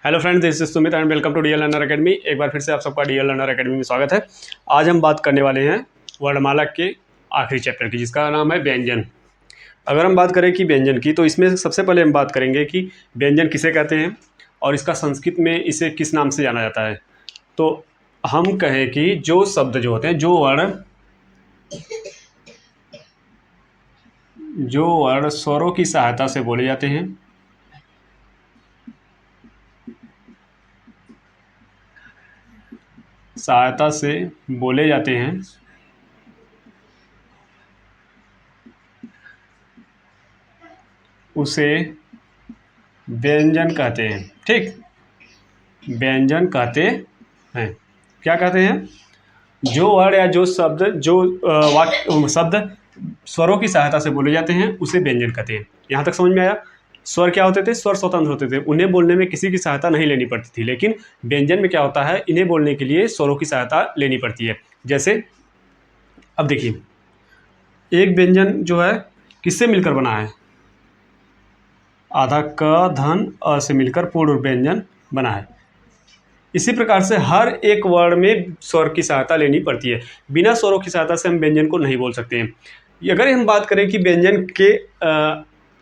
Hello friends, this is Sumit and welcome to DL learner academy. एक बार फिर से आप सबका डीएल लर्नर एकेडमी में स्वागत है। आज हम बात करने वाले हैं वर्णमाला के आखिरी चैप्टर की, जिसका नाम है व्यंजन। अगर हम बात करें कि व्यंजन की, तो इसमें सबसे पहले हम बात करेंगे कि व्यंजन किसे कहते हैं और इसका संस्कृत में इसे किस नाम से जाना जाता है। तो हम कहें कि जो शब्द जो होते हैं, जो वर्ण स्वरों की सहायता से बोले जाते हैं, उसे व्यंजन कहते हैं। ठीक, व्यंजन कहते हैं। क्या कहते हैं? जो वर्ण या जो शब्द, जो वाक्य शब्द स्वरों की सहायता से बोले जाते हैं, उसे व्यंजन कहते हैं। यहाँ तक समझ में आया? स्वर क्या होते थे? स्वर स्वतंत्र होते थे, उन्हें बोलने में किसी की सहायता नहीं लेनी पड़ती थी। लेकिन व्यंजन में क्या होता है, इन्हें बोलने के लिए स्वरों की सहायता लेनी पड़ती है। जैसे अब देखिए, एक व्यंजन जो है किससे मिलकर बना है? आधा क धन अ से मिलकर पूर्ण व्यंजन बना है। इसी प्रकार से हर एक वर्ण में स्वर की सहायता लेनी पड़ती है। बिना स्वरों की सहायता से हम व्यंजन को नहीं बोल सकते हैं। अगर हम बात करें कि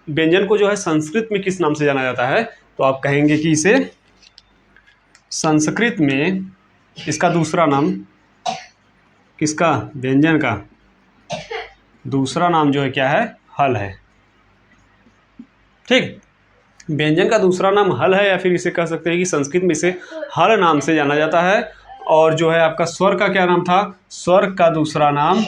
व्यंजन को जो है संस्कृत में किस नाम से जाना जाता है, तो आप कहेंगे कि इसे संस्कृत में इसका दूसरा नाम, किसका? व्यंजन का दूसरा नाम जो है क्या है? हल है। ठीक, व्यंजन का दूसरा नाम हल है, या फिर इसे कह सकते हैं कि संस्कृत में इसे हल नाम से जाना जाता है। और जो है आपका स्वर का क्या नाम था? स्वर का दूसरा नाम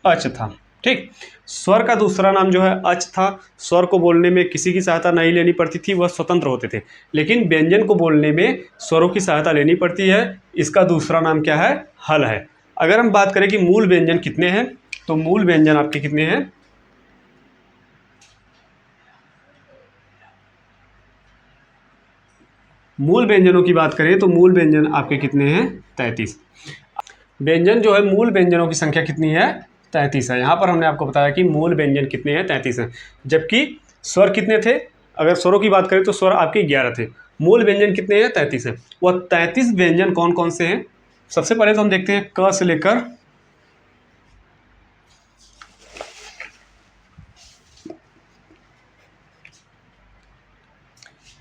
अच था। ठीक, स्वर का दूसरा नाम जो है अच था। स्वर को बोलने में किसी की सहायता नहीं लेनी पड़ती थी, वह स्वतंत्र होते थे। लेकिन व्यंजन को बोलने में स्वरों की सहायता लेनी पड़ती है। इसका दूसरा नाम क्या है? हल है। अगर हम बात करें कि मूल व्यंजन कितने हैं, तो मूल व्यंजन आपके कितने हैं? मूल व्यंजनों की बात करें तो मूल व्यंजन आपके कितने हैं? 33। व्यंजन जो है, मूल व्यंजनों की संख्या कितनी है? 33 है। यहाँ पर हमने आपको बताया कि मूल व्यंजन कितने हैं? 33 हैं। जबकि स्वर कितने थे? अगर स्वरों की बात करें तो स्वर आपके 11 थे। मूल व्यंजन कितने हैं? 33 है। वह 33 व्यंजन कौन कौन से हैं? सबसे पहले तो हम देखते हैं क से लेकर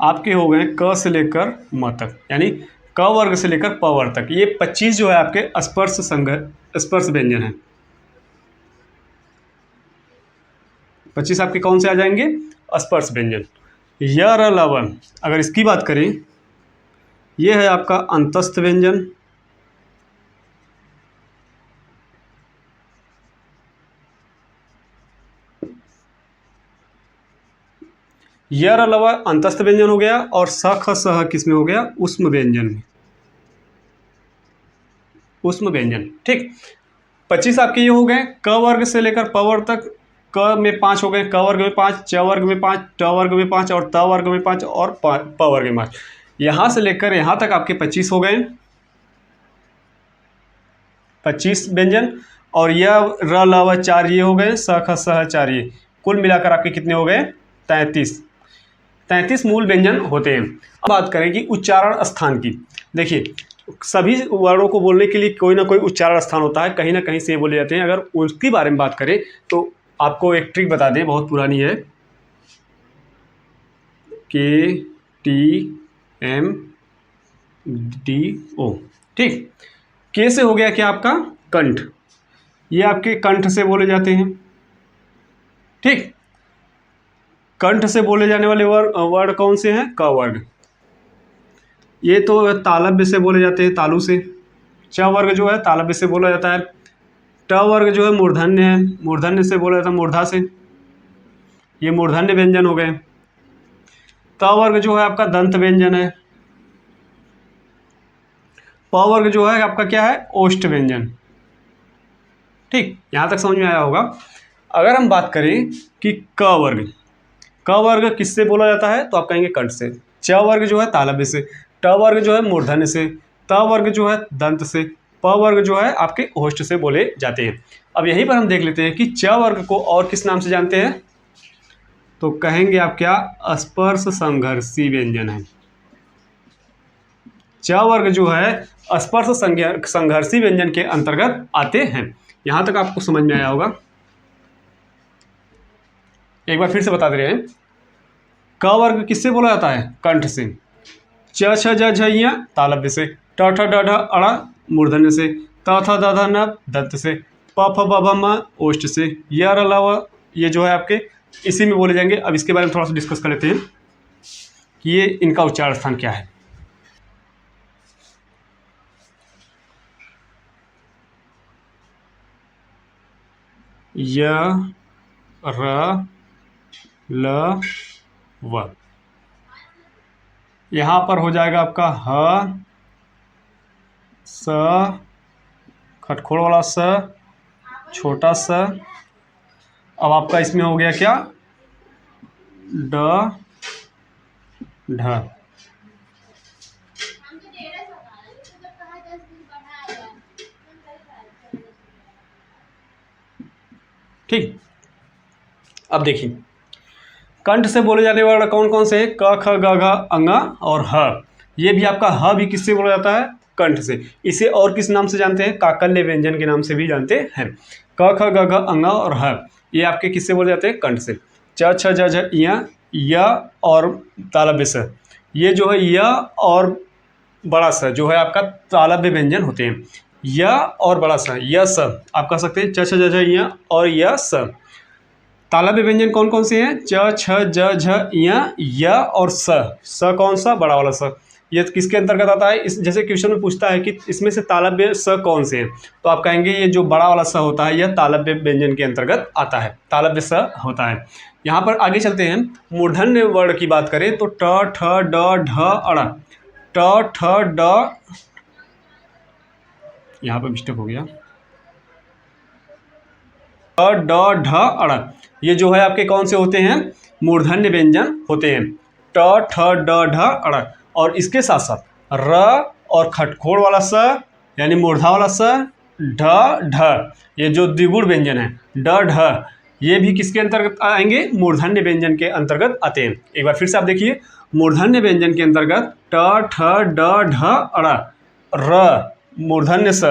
आपके हो गए क से लेकर म तक, यानी क वर्ग से लेकर प वर्ग तक। ये 25 जो है आपके स्पर्श व्यंजन है। 25 आपके कौन से आ जाएंगे? स्पर्श व्यंजन। य र लवन, अगर इसकी बात करें, ये है आपका अंतस्थ व्यंजन। य र लव अंतस्थ व्यंजन हो गया, और स ख सह किस में हो गया? उष्म व्यंजन में। उष्म व्यंजन। ठीक, 25 आपके ये हो गए क वर्ग से लेकर प वर्ग तक। क में 5 हो गए, क वर्ग में 5, च वर्ग में 5, ट वर्ग में 5 और त वर्ग में 5 और प वर्ग में 5। यहाँ से लेकर यहाँ तक आपके 25 हो गए, 25 व्यंजन। और यह र ल व 4 ये हो गए, स ख सह 4 ये। कुल मिलाकर आपके कितने हो गए? 33। 33 मूल व्यंजन होते हैं। अब बात करें कि उच्चारण स्थान की। देखिए, सभी वर्णों को बोलने के लिए कोई ना कोई उच्चारण स्थान होता है, कहीं ना कहीं से बोले जाते हैं। अगर उसके बारे में बात करें तो आपको एक ट्रिक बता दें, बहुत पुरानी है। के टी एम डी ओ। ठीक, के से हो गया क्या आपका? कंठ। ये आपके कंठ से बोले जाते हैं। ठीक, कंठ से बोले जाने वाले वर्ड कौन से हैं? क वर्ग। ये तो तालव्य से बोले जाते हैं, तालु से। च वर्ग जो है तालव्य से बोला जाता है। ट वर्ग जो है मूर्धन्य है, मूर्धन्य से बोला जाता है, मूर्धा से। ये मूर्धन्य व्यंजन हो गए। त वर्ग जो है आपका दंत व्यंजन है। प वर्ग जो है आपका क्या है? ओष्ठ व्यंजन। ठीक, यहां तक समझ में आया होगा। अगर हम बात करें कि क वर्ग किससे बोला जाता है, तो आप कहेंगे कंठ से। च वर्ग जो है तालव्य से। ट वर्ग जो है मूर्धन्य से। त वर्ग जो है दंत से। प वर्ग जो है आपके ओष्ठ से बोले जाते हैं। अब यहीं पर हम देख लेते हैं कि च वर्ग को और किस नाम से जानते हैं, तो कहेंगे आप क्या, स्पर्श संघर्षी व्यंजन है। च वर्ग जो है स्पर्श संघर्षी व्यंजन के अंतर्गत आते हैं। यहां तक आपको समझ में आया होगा। एक बार फिर से बता दे रहे हैं, क वर्ग किससे बोला जाता है, कंठ से। च छ ज झ ञ तालव्य से। ट ठ ड ढ अ मूर्धन्य से। त थ द ध न दंत से। प फ ब भ म ओष्ठ से। य र ल व ये जो है आपके इसी में बोले जाएंगे। अब इसके बारे में थोड़ा सा डिस्कस कर लेते हैं कि ये इनका उच्चारण स्थान क्या है। य र ल व, यहाँ पर हो जाएगा आपका ह स, खटखोड़ वाला स, छोटा स। अब आपका इसमें हो गया क्या, ड ढ। ठीक, अब देखिए कंठ से बोले जाने वाला कौन कौन से है, क ख ग घ अंग और ह। ये भी आपका ह भी किससे बोला जाता है, कंठ से। इसे और किस नाम से जानते हैं, काकल्य व्यंजन के नाम से भी जानते हैं। क ख ग घ अंग और ह ये आपके किससे बोले जाते हैं, कंठ से। च छ ज झ य और तालव्य स, ये जो है य और बड़ा स जो है आपका तालव्य व्यंजन होते हैं। य और बड़ा स, य स आप कह सकते हैं, च छ ज झ य और य स। तालव्य व्यंजन कौन कौन से हैं, च छ ज झ य और स कौन सा, बड़ा वाला स। ये किसके अंतर्गत आता है, इस जैसे क्वेश्चन में पूछता है कि इसमें से तालव्य स कौन से हैं, तो आप कहेंगे ये जो बड़ा वाला स होता है यह तालव्य व्यंजन के अंतर्गत आता है, तालव्य स होता है। यहाँ पर आगे चलते हैं, मूर्धन्य वर्ण की बात करें तो ट ठ ड ढ अड़। ट ठ ड, यहाँ पर मिस्टेक हो गया, ड ढ अड़ ये जो है आपके कौन से होते हैं, मूर्धन्य व्यंजन होते हैं। ट ठ ड ढ अड़, और इसके साथ साथ र और खटखोड़ वाला स यानी मूर्धा वाला स, ढ ढ ये जो द्विगुण व्यंजन है, ड ढ ये भी किसके अंतर्गत आएंगे, मूर्धन्य व्यंजन के अंतर्गत आते हैं। एक बार फिर से आप देखिए, मूर्धन्य व्यंजन के अंतर्गत ट ठ ड ढ अड़, र मूर्धन्य स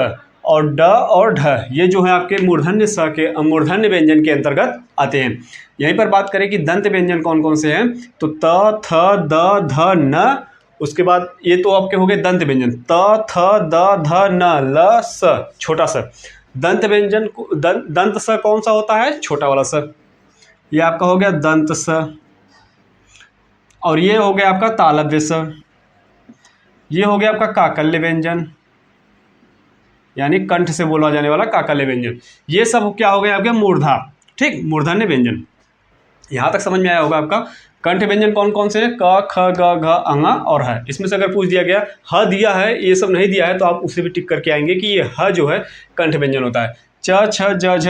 और ड और ढ ये जो है आपके मूर्धन्य स के मूर्धन्य व्यंजन के अंतर्गत आते हैं। यहीं पर बात करें कि दंत व्यंजन कौन कौन से हैं, तो त थ द ध न, उसके बाद ये तो आपके हो गए दंत व्यंजन, त थ द ध न ल स छोटा स। दंत व्यंजन दंत स कौन सा होता है, छोटा वाला स, ये आपका हो गया दंत स। और ये हो गया आपका तालव्य स, ये हो गया आपका काकल्य व्यंजन यानी कंठ से बोला जाने वाला काकल्य व्यंजन। ये सब क्या हो गया आपका, मूर्धा। ठीक, मूर्धन्य व्यंजन। यहाँ तक समझ में आया होगा आपका। कंठ व्यंजन कौन कौन से हैं, क ख ग घ अंग और ह। इसमें से अगर पूछ दिया गया ह दिया है, ये सब नहीं दिया है, तो आप उसे भी टिक करके आएंगे कि ये ह जो है कंठ व्यंजन होता है। च छ ज झ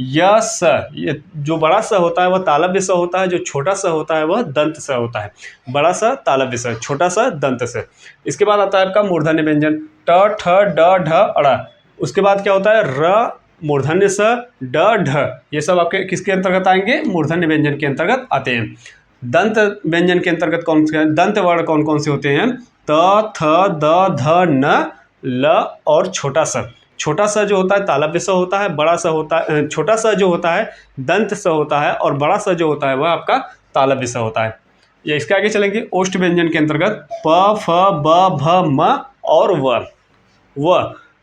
य स, ये जो बड़ा स होता है वह तालव्य स होता है, जो छोटा स होता है वह दंत स होता है। बड़ा स तालव्य स, छोटा स दंत स। इसके बाद आता है आपका मूर्धन्य व्यंजन ट ठ ड ढ अड़। उसके बाद क्या होता है, र मूर्धन्य स, ड ढ ये सब आपके किसके अंतर्गत आएंगे, मूर्धन्य व्यंजन के अंतर्गत आते हैं। दंत व्यंजन के अंतर्गत कौन से, दंत वर्ण कौन कौन से होते हैं, त थ द ध न ल और छोटा स। छोटा सा जो होता है तालव्य स होता है, बड़ा सा होता है, छोटा सा जो होता है दंत स होता है, और बड़ा सा जो होता है वह आपका तालव्य स होता है। ये इसके आगे चलेंगे ओष्ठ व्यंजन के अंतर्गत प फ ब भ म और व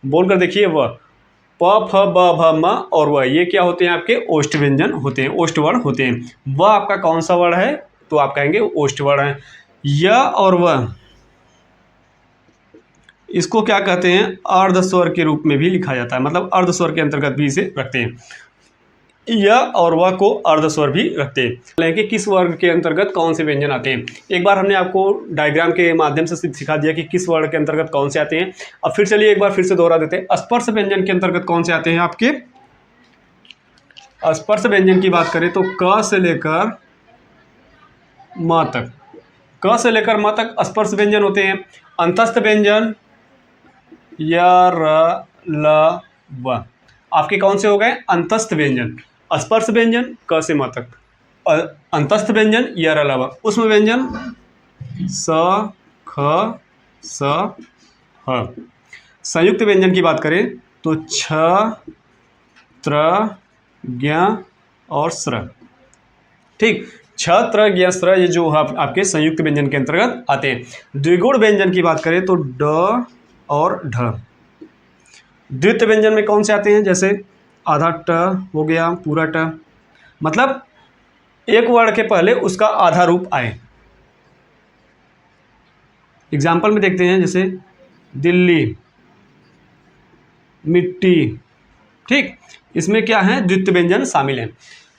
बोलकर देखिए, व प फ ब भ म और व ये क्या होते हैं, आपके ओष्ठ व्यंजन होते हैं, ओष्ठ वर्ण होते हैं। व आपका कौन सा वर्ण है, तो आप कहेंगे ओष्ठ वर्ण है। य और व इसको क्या कहते हैं, अर्ध स्वर के रूप में भी लिखा जाता है, मतलब अर्ध स्वर के अंतर्गत भी इसे रखते हैं। य और व को अर्ध स्वर भी रखते हैं। कि किस वर्ग के अंतर्गत कौन से व्यंजन आते हैं। एक बार हमने आपको डायग्राम के माध्यम से सिखा दिया कि किस वर्ण के अंतर्गत कौन से आते हैं। अब फिर चलिए एक बार फिर से दोहरा देते हैं। स्पर्श व्यंजन के अंतर्गत कौन से आते हैं आपके, स्पर्श व्यंजन की बात करें तो क से लेकर म तक, क से लेकर म तक स्पर्श व्यंजन होते हैं। अंतस्थ व्यंजन य र ल व, आपके कौन से हो गए? अंतस्थ व्यंजन। स्पर्श व्यंजन क से म तक, अंतस्थ व्यंजन य र ल व, उष्म व्यंजन स ख स ह। संयुक्त व्यंजन की बात करें तो छ त्र ज्ञ और स्र। ठीक, छ त्र ज्ञ स्र ये जो आपके संयुक्त व्यंजन के अंतर्गत आते हैं। द्विगुण व्यंजन की बात करें तो ड और ढ। द्वित्व व्यंजन में कौन से आते हैं? जैसे आधा ट हो गया, पूरा ट, मतलब एक वर्ण के पहले उसका आधा रूप आए। एग्जाम्पल में देखते हैं, जैसे दिल्ली, मिट्टी। ठीक, इसमें क्या है? द्वित्व व्यंजन शामिल है।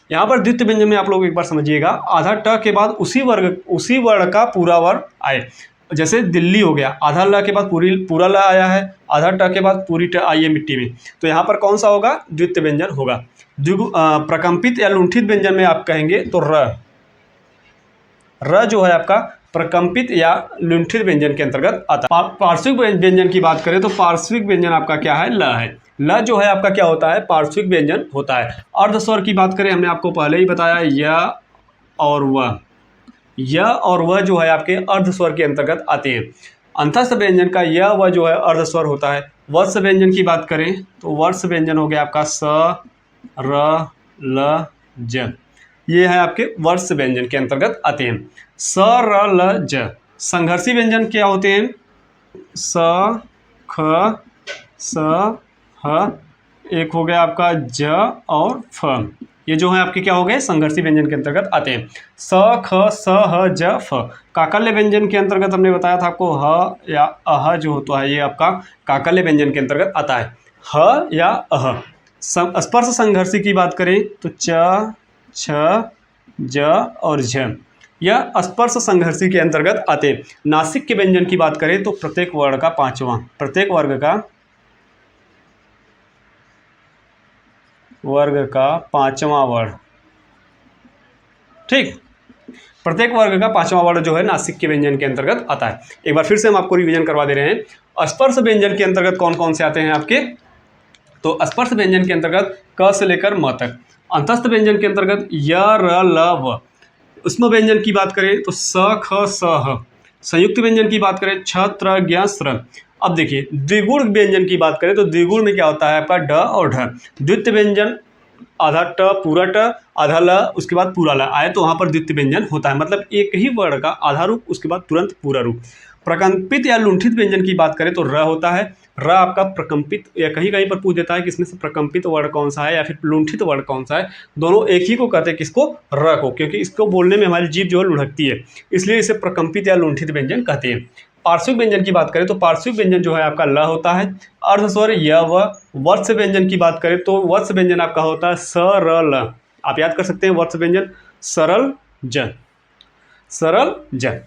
यहाँ पर द्वित्व व्यंजन में आप लोग एक बार समझिएगा, आधा ट के बाद उसी वर्ण का पूरा वर्ण आए। जैसे दिल्ली हो गया, आधा ल के बाद पूरा ल आया है, आधा ट के बाद पूरी ट आई है मिट्टी में, तो यहाँ पर कौन सा होगा? द्वित्व व्यंजन होगा। प्रकंपित या लुंठित व्यंजन में आप कहेंगे तो र जो है आपका प्रकंपित या लुंठित व्यंजन के अंतर्गत आता है। पार्श्विक व्यंजन की बात करें तो पार्श्विक व्यंजन आपका क्या है? ल है। ल जो है आपका क्या होता है? पार्श्विक व्यंजन होता है। अर्धस्वर की बात करें, हमने आपको पहले ही बताया, य और व। य और व जो है आपके अर्धस्वर के अंतर्गत आते हैं। अंतस्थ व्यंजन का य व जो है अर्धस्वर होता है। वर्ष व्यंजन की बात करें तो वर्ष व्यंजन हो गया आपका स र ल ज, ये है आपके वर्ष व्यंजन के अंतर्गत आते हैं। स र ल ज। संघर्षी व्यंजन क्या होते हैं? स ख स ह, एक हो गया आपका ज और फ, ये जो है आपके क्या हो गए? संघर्षी व्यंजन के अंतर्गत आते हैं। स ख स ह ज फ। काकल्य व्यंजन के अंतर्गत हमने बताया था आपको, ह या अह जो होता है ये आपका काकल्य व्यंजन के अंतर्गत आता है, ह या अह। स्पर्श संघर्षी की बात करें तो च छ ज और झ, यह स्पर्श संघर्षी के अंतर्गत आते हैं। नासिक के व्यंजन की बात करें तो प्रत्येक वर्ण का पांचवा, प्रत्येक वर्ग का पांचवा वर्ण। ठीक, प्रत्येक वर्ग का पांचवा वर्ण जो है नासिक के व्यंजन के अंतर्गत आता है। एक बार फिर से हम आपको रिवीजन करवा दे रहे हैं। स्पर्श व्यंजन के अंतर्गत कौन कौन से आते हैं आपके? तो स्पर्श व्यंजन के अंतर्गत क से लेकर म तक। अंतस्थ व्यंजन के अंतर्गत य र ल व। उष्म व्यंजन की बात करें तो स ख स ह। संयुक्त व्यंजन की बात करें छ त्र ज्ञ स्र। अब देखिए द्विगुण व्यंजन की बात करें तो द्विगुण में क्या होता है आपका? ड और ढ। द्वित्व व्यंजन आधा ट पूरा ट, आधा ल उसके बाद पूरा ल आए तो वहाँ पर द्वित्व व्यंजन होता है, मतलब एक ही वर्ण का आधा रूप उसके बाद तुरंत पूरा रूप। प्रकंपित या लुंठित व्यंजन की बात करें तो र होता है। र आपका प्रकंपित, या कहीं कहीं पर पूछ देता है कि इसमें से प्रकंपित वर्ण कौन सा है या फिर लुंठित वर्ण कौन सा है, दोनों एक ही को कहते हैं, किसको? र को, क्योंकि इसको बोलने में हमारी जीभ जो है लुढ़कती है, इसलिए इसे प्रकंपित या लुंठित व्यंजन कहते हैं। पार्श्विक व्यंजन की बात करें तो पार्श्विक व्यंजन जो है आपका ल होता है। अर्धस्वर य व। वर्ष व्यंजन की बात करें तो वर्ष व्यंजन आपका होता है स र ल। आप याद कर सकते हैं वर्ष व्यंजन सरल ज, सरल ज।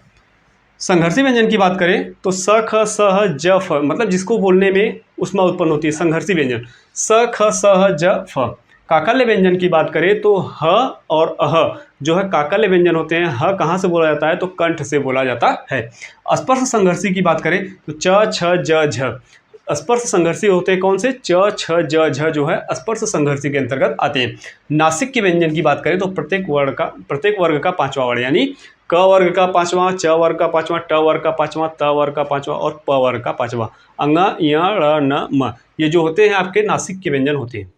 संघर्षी व्यंजन की बात करें तो स ख स ह ज फ, मतलब जिसको बोलने में ऊष्मा उत्पन्न होती है, संघर्षी व्यंजन स ख स ह ज फ। काकल्य व्यंजन की बात करें तो ह और अह जो है काकल्य व्यंजन होते हैं। ह कहाँ से बोला जाता है? तो कंठ से बोला जाता है। स्पर्श संघर्षी की बात करें तो च छ ज झ। स्पर्श संघर्षी होते हैं कौन से? च छ ज झ जो है स्पर्श संघर्षी के अंतर्गत आते हैं। नासिक के व्यंजन की बात करें तो प्रत्येक वर्ग का पांचवा वर्ण, यानी क वर्ग का पांचवा, च वर्ग का पांचवा, ट वर्ग का पांचवा, त वर्ग का पांचवा और प वर्ग का पांचवा। अंग य ण न म, ये जो होते हैं आपके नासिक के व्यंजन होते हैं।